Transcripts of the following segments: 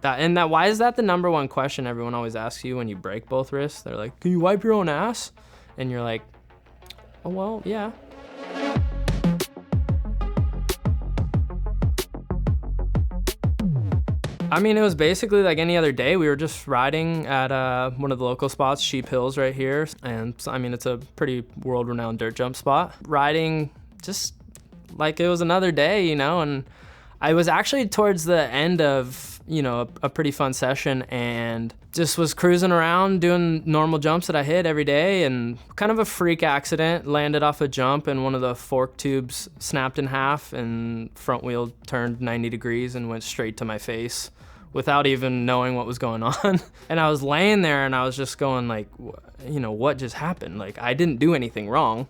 Why is that the number one question everyone always asks you when you break both wrists? They're like, can you wipe your own ass? And you're like, oh, well, yeah. I mean, it was basically like any other day. We were just riding at one of the local spots, Sheep Hills right here. And I mean, it's a pretty world-renowned dirt jump spot. Riding just like it was another day, you know, and I was actually towards the end of, you know, a pretty fun session and just was cruising around doing normal jumps that I hit every day, and kind of a freak accident, landed off a jump and one of the fork tubes snapped in half and front wheel turned 90 degrees and went straight to my face without even knowing what was going on. And I was laying there and I was just going like, you know, what just happened? Like, I didn't do anything wrong.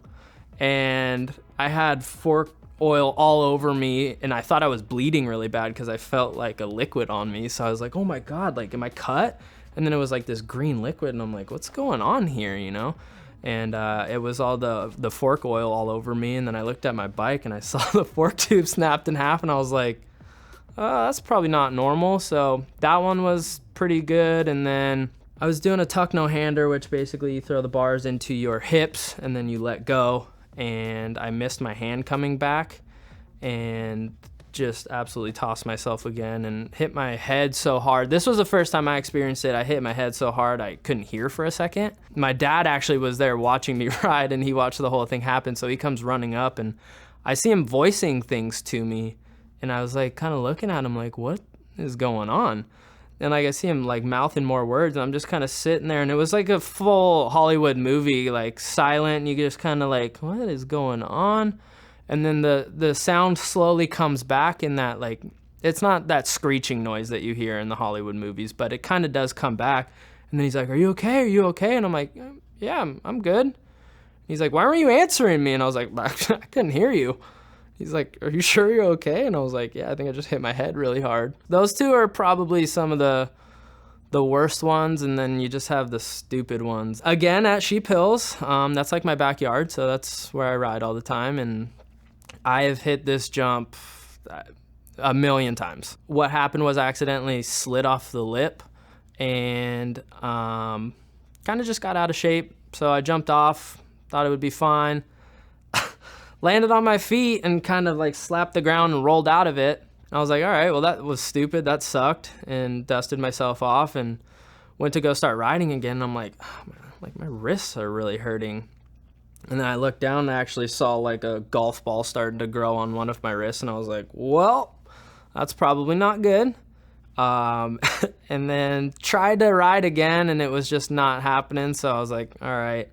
And I had fork oil all over me and I thought I was bleeding really bad because I felt like a liquid on me. So I was like, oh my God, like, am I cut? And then it was like this green liquid and I'm like, what's going on here, you know? And it was all the fork oil all over me. And then I looked at my bike and I saw the fork tube snapped in half and I was like, that's probably not normal. So that one was pretty good. And then I was doing a tuck no hander, which basically you throw the bars into your hips and then you let go. And I missed my hand coming back and just absolutely tossed myself again and hit my head so hard. This was the first time I experienced it. I hit my head so hard I couldn't hear for a second. My dad actually was there watching me ride and he watched the whole thing happen. So he comes running up and I see him voicing things to me. And I was like kind of looking at him like, what is going on? And like I see him like mouthing more words and I'm just kind of sitting there and it was like a full Hollywood movie, like silent, and you just kind of like, what is going on? And then the sound slowly comes back in that, like, it's not that screeching noise that you hear in the Hollywood movies, but it kind of does come back. And then he's like, are you okay? Are you okay? And I'm like, yeah, I'm good. He's like, why weren't you answering me? And I was like, I couldn't hear you. He's like, are you sure you're okay? And I was like, yeah, I think I just hit my head really hard. Those two are probably some of the worst ones, and then you just have the stupid ones. Again, at Sheep Hills, that's like my backyard, so that's where I ride all the time, and I have hit this jump a million times. What happened was I accidentally slid off the lip and kind of just got out of shape, so I jumped off, thought it would be fine. Landed on my feet and kind of like slapped the ground and rolled out of it. I was like, all right, well, that was stupid. That sucked, and dusted myself off and went to go start riding again. And I'm like, oh, man, like my wrists are really hurting. And then I looked down and I actually saw like a golf ball starting to grow on one of my wrists. And I was like, well, that's probably not good. And then tried to ride again and it was just not happening. So I was like, all right,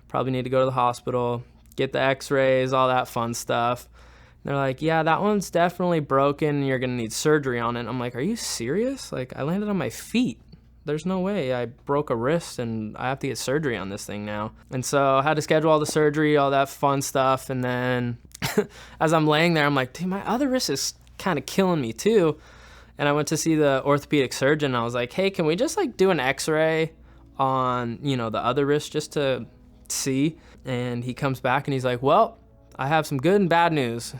probably need to go to the hospital, get the x-rays, all that fun stuff. And they're like, yeah, that one's definitely broken and you're gonna need surgery on it. I'm like, are you serious? Like, I landed on my feet. There's no way. I broke a wrist and I have to get surgery on this thing now. And so I had to schedule all the surgery, all that fun stuff. And then as I'm laying there, I'm like, dude, my other wrist is kind of killing me too. And I went to see the orthopedic surgeon. I was like, hey, can we just like do an x-ray on, you know, the other wrist just to see? And he comes back and he's like, well, I have some good and bad news.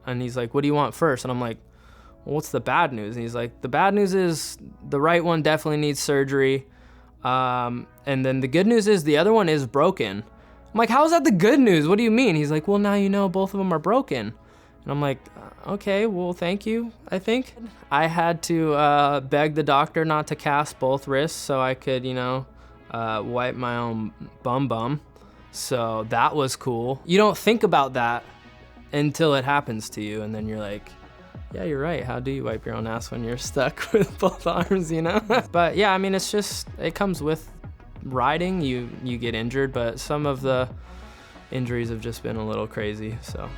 And he's like, what do you want first? And I'm like, well, what's the bad news? And he's like, the bad news is the right one definitely needs surgery. And then the good news is the other one is broken. I'm like, how is that the good news? What do you mean? He's like, well, now you know both of them are broken. And I'm like, okay, well, thank you, I think. I had to beg the doctor not to cast both wrists so I could, you know, wipe my own bum. So that was cool. You don't think about that until it happens to you, and then you're like, yeah, you're right. How do you wipe your own ass when you're stuck with both arms, you know? But yeah, I mean, it's just, it comes with riding. You get injured, but some of the injuries have just been a little crazy, so.